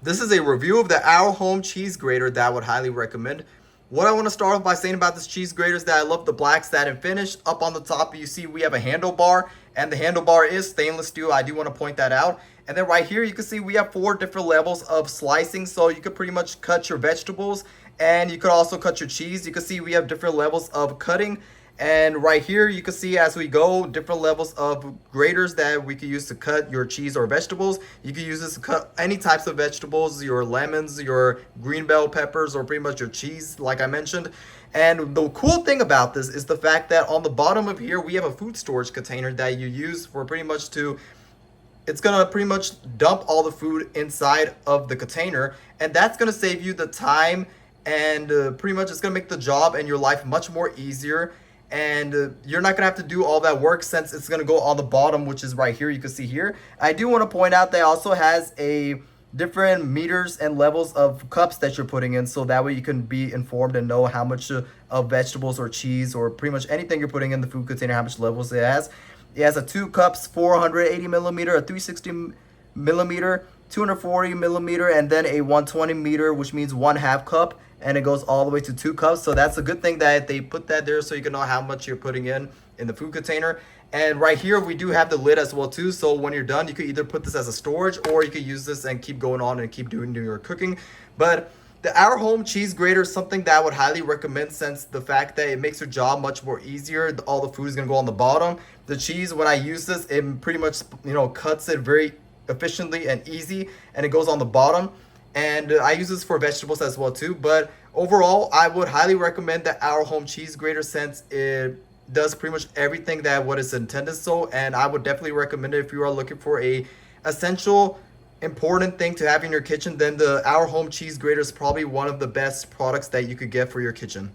This is a review of the Ourokhome Cheese Grater that I would highly recommend. What I want to start off by saying about this cheese grater is that I love the black satin finish. Up on the top, you see we have a handlebar, and the handlebar is stainless steel. I do want to point that out. And then right here, you can see we have 4 different levels of slicing, so you could pretty much cut your vegetables, and you could also cut your cheese. You can see we have different levels of cutting. And right here, you can see as we go, different levels of graters that we can use to cut your cheese or vegetables. You can use this to cut any types of vegetables, your lemons, your green bell peppers, or pretty much your cheese, like I mentioned. And the cool thing about this is the fact that on the bottom of here, we have a food storage container that you use for pretty much to it's gonna pretty much dump all the food inside of the container, and that's gonna save you the time, and pretty much it's gonna make the job and your life much more easier. And you're not gonna have to do all that work since it's gonna go on the bottom, which is right here. You can see here. I do want to point out that it also has a different meters and levels of cups that you're putting in, so that way you can be informed and know how much of vegetables or cheese or pretty much anything you're putting in the food container, how much levels it has. It has a 2 cups, 480 millimeter, a 360 millimeter, 240 millimeter, and then a 120 meter, which means 1/2 cup, and it goes all the way to 2 cups. So that's a good thing that they put that there so you can know how much you're putting in the food container. And right here we do have the lid as well too, so when you're done you could either put this as a storage or you could use this and keep going on and keep doing your cooking. But the Ourokhome Cheese Grater is something that I would highly recommend, since the fact that it makes your job much more easier. All the food is going to go on the bottom. The cheese, when I use this, it pretty much cuts it very efficiently and easy, and it goes on the bottom. And I use this for vegetables as well too. But overall, I would highly recommend the Ourokhome Cheese Grater, since it does pretty much everything that what is intended. So, and I would definitely recommend it if you are looking for a essential important thing to have in your kitchen. Then the Ourokhome Cheese Grater is probably one of the best products that you could get for your kitchen.